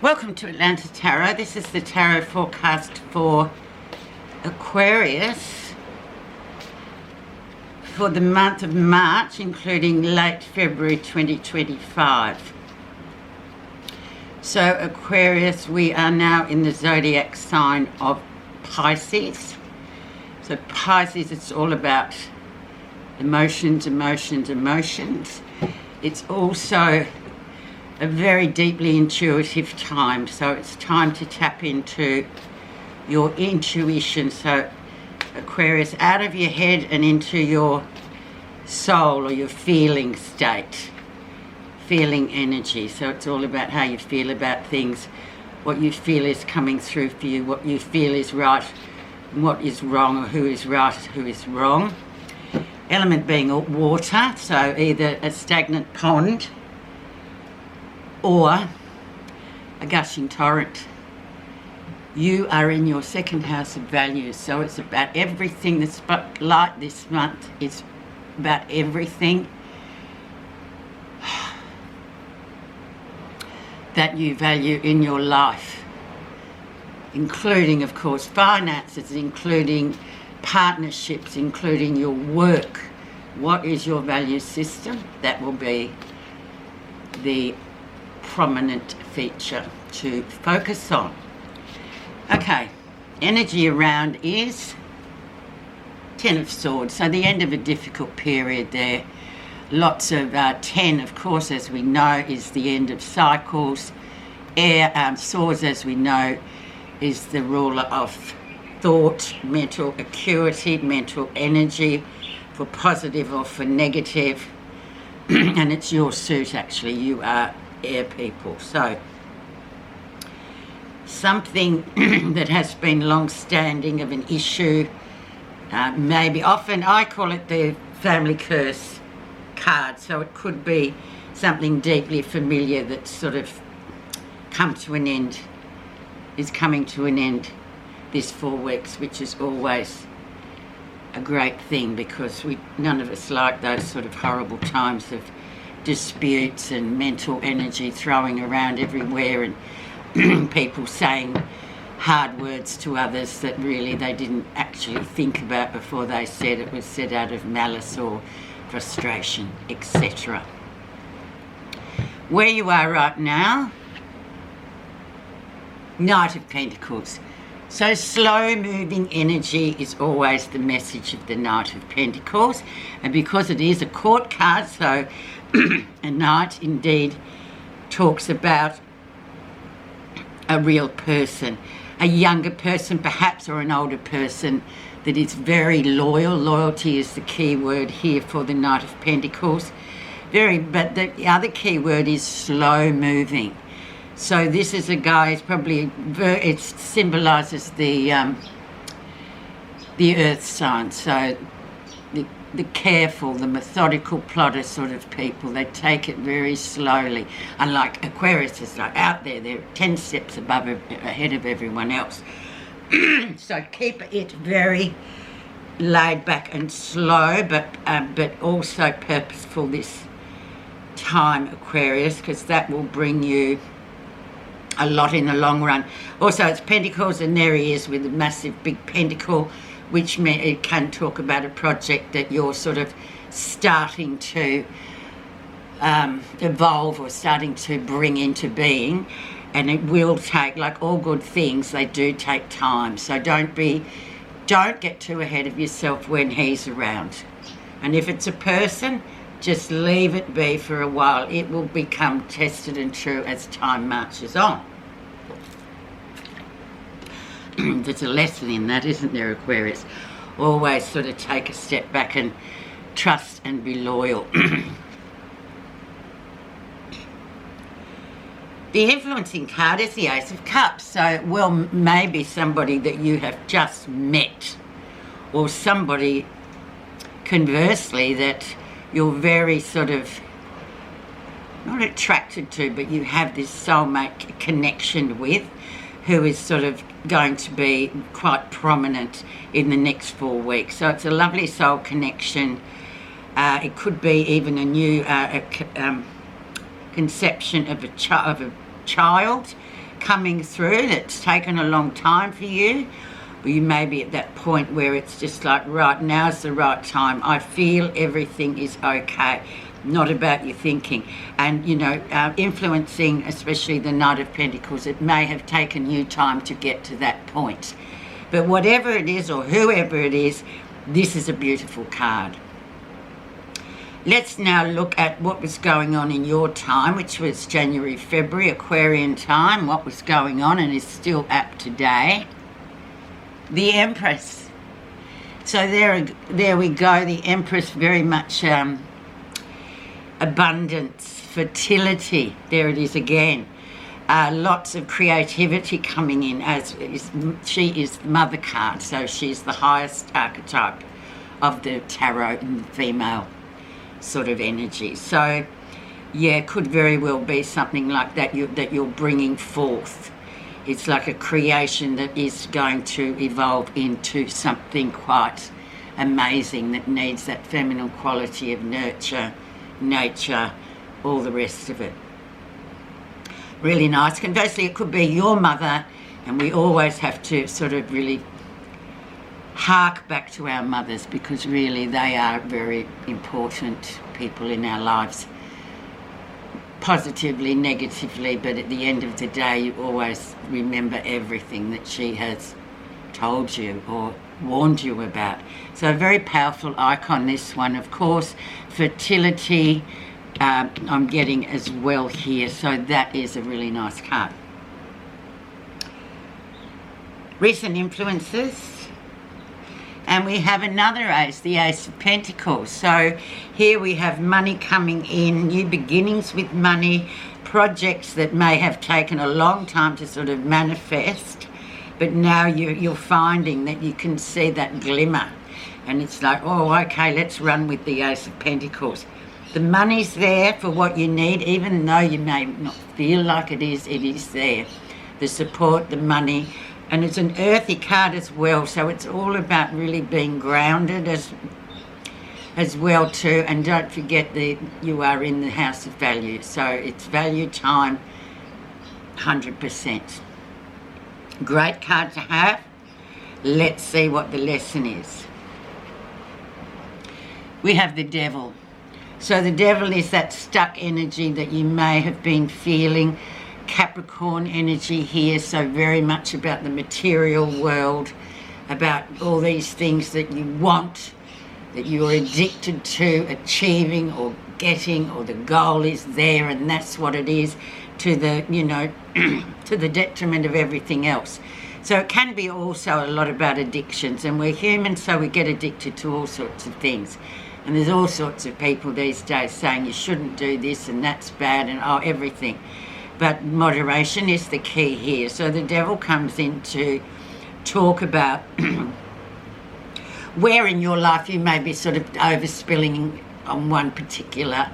Welcome to Atlanta Tarot. This is the tarot forecast for Aquarius for the month of March, including late February 2025. So Aquarius, we are now in the zodiac sign of Pisces. So Pisces, it's all about emotions. It's also a very deeply intuitive time, so it's time to tap into your intuition. So Aquarius, out of your head and into your soul or your feeling state, feeling energy. So it's all about how you feel about things, what you feel is coming through for you, what you feel is right and what is wrong, or who is right, who is wrong. Element being water, so either a stagnant pond or a gushing torrent. You are in your second house of values, so it's about everything. The spotlight this month is about everything that you value in your life, including, of course, finances, including partnerships, including your work. What is your value system? That will be the prominent feature to focus on. Okay, energy around is Ten of Swords, so the end of a difficult period there. Lots of 10, of course, as we know, is the end of cycles. Swords, as we know, is the ruler of thought, mental acuity, mental energy, for positive or for negative. And it's your suit, actually. You are air people. So something that has been long-standing of an issue, maybe often I call it the family curse card, so it could be something deeply familiar that's sort of come to an end, is coming to an end this 4 weeks, which is always a great thing, because none of us like those sort of horrible times of disputes and mental energy throwing around everywhere, and people saying hard words to others that really they didn't actually think about before they said it, was said out of malice or frustration, etc. Where you are right now, Knight of Pentacles. So slow moving energy is always the message of the Knight of Pentacles, and because it is a court card, so a knight indeed talks about a real person, a younger person perhaps, or an older person that is very loyal. Loyalty is the key word here for the Knight of Pentacles. But the other key word is slow moving. So this is a guy, it's probably, it symbolises the earth sign. So the careful, the methodical plotter sort of people, they take it very slowly. Unlike Aquarius is like out there, they're 10 steps ahead of everyone else. So keep it very laid back and slow, but also purposeful this time, Aquarius, because that will bring you a lot in the long run. Also, it's Pentacles, and there he is with a massive big pentacle, which it can talk about a project that you're sort of starting to evolve or starting to bring into being, and it will take, like all good things, they do take time. So don't get too ahead of yourself when he's around. And if it's a person, just leave it be for a while. It will become tested and true as time marches on. There's a lesson in that, isn't there, Aquarius? Always sort of take a step back and trust and be loyal. The influencing card is the Ace of Cups. So, well, maybe somebody that you have just met, or somebody, conversely, that you're very sort of not attracted to, but you have this soulmate connection with, who is sort of going to be quite prominent in the next 4 weeks. So it's a lovely soul connection. It could be even a new conception of a child coming through that's taken a long time for you. Or you may be at that point where it's just like, right, now's the right time. I feel everything is okay. Not about your thinking. And, you know, influencing, especially the Knight of Pentacles, it may have taken you time to get to that point. But whatever it is or whoever it is, this is a beautiful card. Let's now look at what was going on in your time, which was January, February, Aquarian time, what was going on and is still up today. The Empress. So there we go, the Empress, very much abundance, fertility, there it is again. Lots of creativity coming in, she is Mother card, so she's the highest archetype of the tarot in the female sort of energy. So yeah, could very well be something like that you're bringing forth. It's like a creation that is going to evolve into something quite amazing that needs that feminine quality of nurture, nature, all the rest of it. Really nice. Conversely, it could be your mother, and we always have to sort of really hark back to our mothers, because really they are very important people in our lives, positively, negatively, but at the end of the day you always remember everything that she has told you or warned you about. So a very powerful icon, this one. Of course, fertility, I'm getting as well here, so that is a really nice card. Recent influences. And we have another ace, the Ace of Pentacles. So here we have money coming in, new beginnings with money, projects that may have taken a long time to sort of manifest, but now you're finding that you can see that glimmer. And it's like, oh, okay, let's run with the Ace of Pentacles. The money's there for what you need, even though you may not feel like it is there. The support, the money. And it's an earthy card as well, so it's all about really being grounded as well too. And don't forget that you are in the house of value, so it's value time 100%. Great card to have. Let's see what the lesson is. We have the Devil. So the Devil is that stuck energy that you may have been feeling. Capricorn energy here, so very much about the material world, about all these things that you want, that you're addicted to achieving or getting, or the goal is there and that's what it is, to the, you know, to the detriment of everything else. So it can be also a lot about addictions, and we're human, so we get addicted to all sorts of things. And there's all sorts of people these days saying you shouldn't do this and that's bad and oh, everything. But moderation is the key here. So the Devil comes in to talk about where in your life you may be sort of overspilling on one particular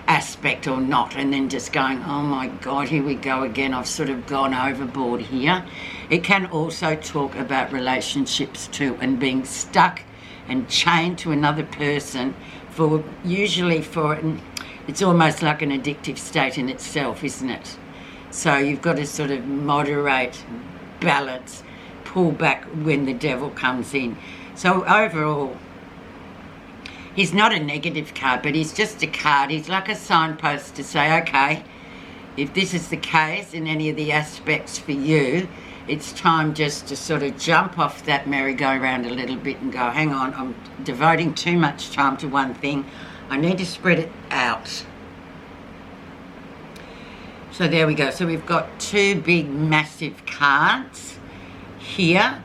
aspect or not, and then just going, oh my God, here we go again, I've sort of gone overboard here. It can also talk about relationships too, and being stuck and chained to another person for, usually for, it's almost like an addictive state in itself, isn't it? So you've got to sort of moderate, balance, pull back when the Devil comes in. So overall, he's not a negative card, but he's just a card. He's like a signpost to say, okay, if this is the case in any of the aspects for you, it's time just to sort of jump off that merry-go-round a little bit and go, hang on, I'm devoting too much time to one thing. I need to spread it out. So there we go. So we've got two big, massive cards here.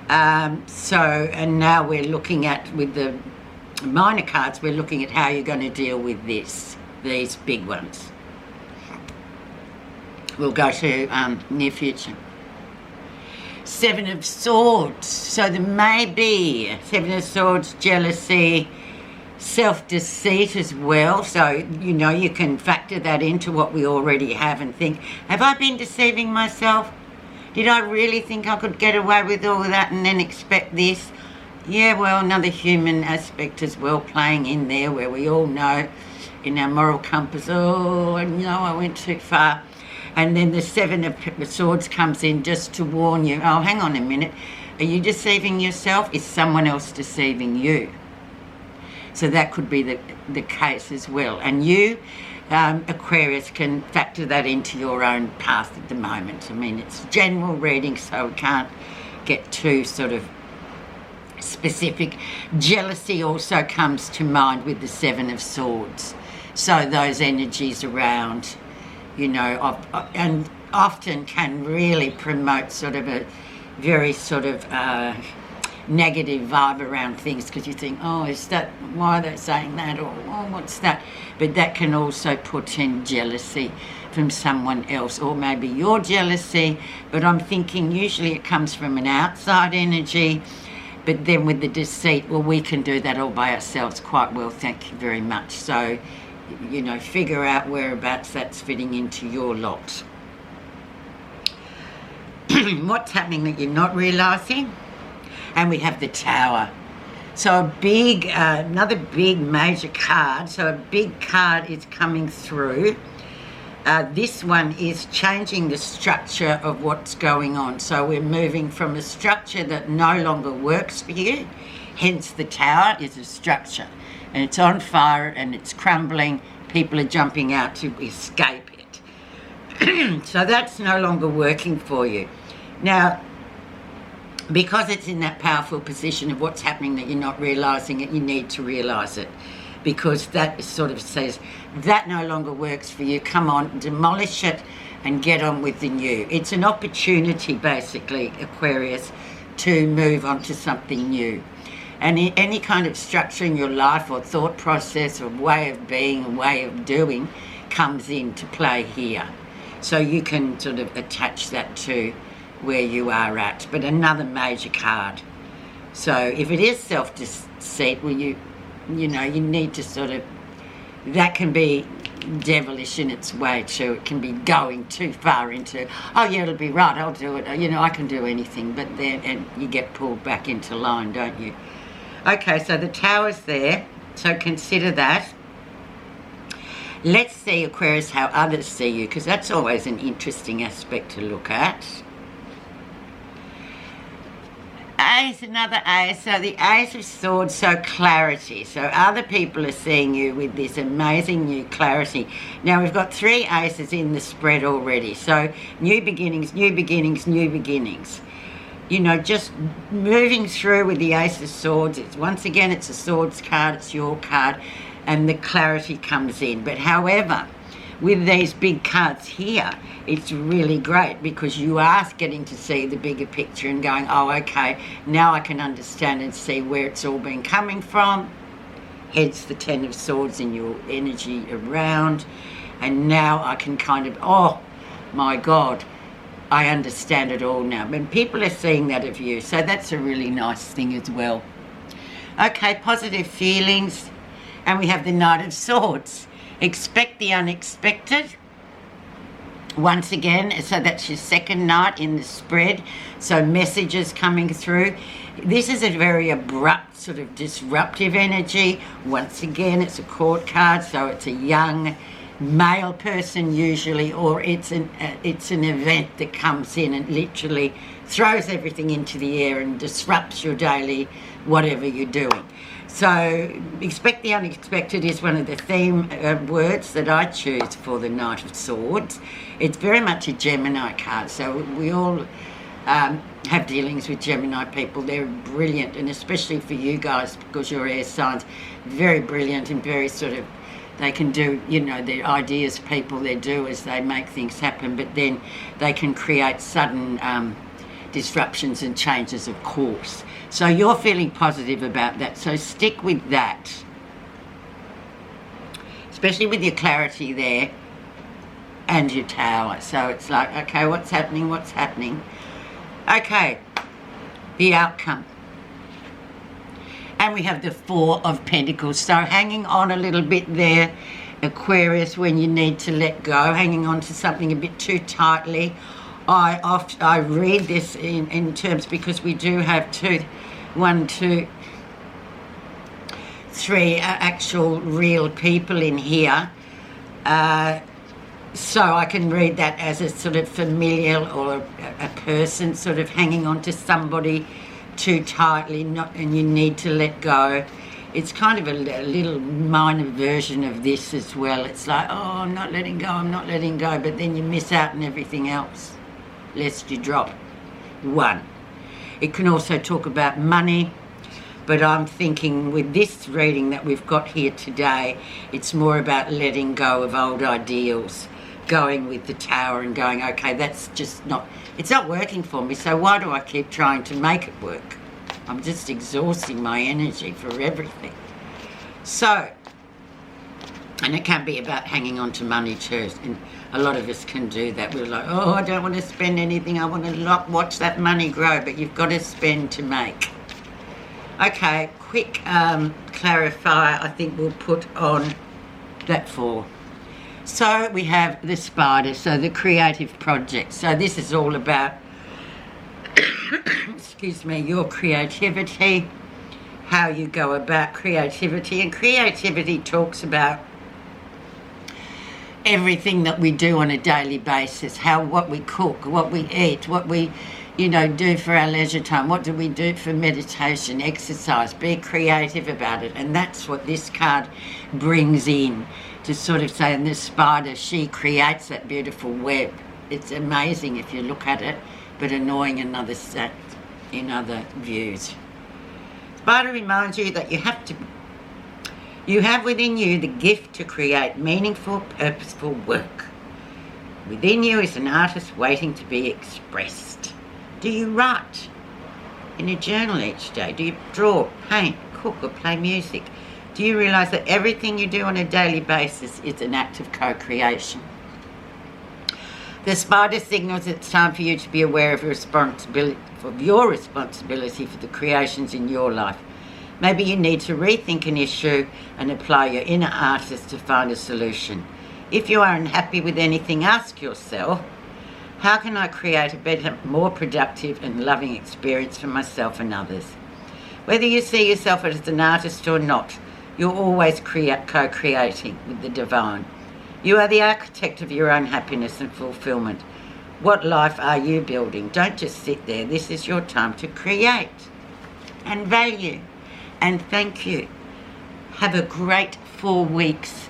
And now we're looking at, with the minor cards, we're looking at how you're going to deal with these big ones. We'll go to near future. Seven of Swords. So there may be Seven of Swords, jealousy, self-deceit as well. So, you know, you can factor that into what we already have and think, have I been deceiving myself? Did I really think I could get away with all of that and then expect this? Yeah, well, another human aspect as well playing in there, where we all know in our moral compass, oh, no, I went too far. And then the Seven of Swords comes in just to warn you, oh, hang on a minute, are you deceiving yourself? Is someone else deceiving you? So that could be the case as well. And you, Aquarius, can factor that into your own path at the moment. I mean, it's general reading, so we can't get too sort of specific. Jealousy also comes to mind with the Seven of Swords. So those energies around, you know, and often can really promote sort of a very sort of negative vibe around things, because you think, oh, is that, why are they saying that, or oh, what's that? But that can also portend jealousy from someone else, or maybe your jealousy. But I'm thinking usually it comes from an outside energy. But then with the deceit, well, we can do that all by ourselves quite well, thank you very much. So, you know, figure out whereabouts that's fitting into your lot. What's happening that you're not realising? And we have the Tower. So a big, another big major card. So a big card is coming through. This one is changing the structure of what's going on. So we're moving from a structure that no longer works for you. Hence the Tower is a structure. And it's on fire and it's crumbling. People are jumping out to escape it. So that's no longer working for you. Now, because it's in that powerful position of what's happening that you're not realising it, you need to realise it. Because that sort of says, that no longer works for you, come on, demolish it and get on with the new. It's an opportunity, basically, Aquarius, to move on to something new. And any kind of structure in your life or thought process or way of being, or way of doing, comes into play here. So you can sort of attach that to where you are at. But another major card. So if it is self-deceit, well, you know, you need to sort of, that can be devilish in its way too. It can be going too far into, oh yeah, it'll be right, I'll do it, you know, I can do anything. But then, and you get pulled back into line, don't you? Okay, so the Tower's there, so consider that. Let's see, Aquarius, how others see you, because that's always an interesting aspect to look at. Ace, another Ace. So the Ace of Swords, so clarity. So other people are seeing you with this amazing new clarity. Now we've got 3 Aces in the spread already. So new beginnings, new beginnings, new beginnings. You know, just moving through with the Ace of Swords. It's, once again, it's a Swords card, it's your card, and the clarity comes in. But however, with these big cards here, it's really great because you are getting to see the bigger picture and going, oh, okay, now I can understand and see where it's all been coming from. Hence the 10 of Swords in your energy around. And now I can kind of, oh, my God, I understand it all now. And people are seeing that of you, so that's a really nice thing as well. Okay, positive feelings. And we have the Knight of Swords. Expect the unexpected. Once again, so that's your second night in the spread. So messages coming through. This is a very abrupt, sort of disruptive energy. Once again, it's a court card, so it's a young male person usually, or it's an event that comes in and literally throws everything into the air and disrupts your daily whatever you're doing. So expect the unexpected is one of the theme words that I choose for the Knight of Swords. It's very much a Gemini card, so we all have dealings with Gemini people. They're brilliant, and especially for you guys because you're air signs, very brilliant and very sort of, they can do, you know, they're ideas people, they're doers, they make things happen, but then they can create sudden disruptions and changes of course. So you're feeling positive about that, so stick with that. Especially with your clarity there and your Tower. So it's like, okay, what's happening, what's happening? Okay, the outcome. And we have the Four of Pentacles. So hanging on a little bit there, Aquarius, when you need to let go, hanging on to something a bit too tightly. I read this in terms, because we do have 1, 2, 3 actual real people in here. So I can read that as a sort of familial or a person sort of hanging on to somebody too tightly, and you need to let go. It's kind of a little minor version of this as well. It's like, oh, I'm not letting go, but then you miss out on everything else, lest you drop one. It can also talk about money, but I'm thinking with this reading that we've got here today, it's more about letting go of old ideals, going with the Tower and going, okay, that's just it's not working for me, so why do I keep trying to make it work? I'm just exhausting my energy for everything. So, and it can be about hanging on to money too, and a lot of us can do that. We're like, oh, I don't want to spend anything, I want to watch that money grow, but you've got to spend to make. Okay, quick clarifier, I think we'll put on that 4. So we have the spider, so the creative project. So this is all about, excuse me, your creativity, how you go about creativity. And creativity talks about everything that we do on a daily basis, what we cook, what we eat, what we, do for our leisure time, what do we do for meditation, exercise. Be creative about it. And that's what this card brings in, to sort of say, and the spider, she creates that beautiful web. It's amazing if you look at it, but annoying in other views. Spider reminds you that you have within you the gift to create meaningful, purposeful work. Within you is an artist waiting to be expressed. Do you write in a journal each day? Do you draw, paint, cook, or play music? Do you realise that everything you do on a daily basis is an act of co-creation? The spider signals it's time for you to be aware of your responsibility for the creations in your life. Maybe you need to rethink an issue and apply your inner artist to find a solution. If you are unhappy with anything, ask yourself, how can I create a better, more productive and loving experience for myself and others? Whether you see yourself as an artist or not, you're always co-creating with the divine. You are the architect of your own happiness and fulfillment. What life are you building? Don't just sit there. This is your time to create and value and thank you. Have a great 4 weeks.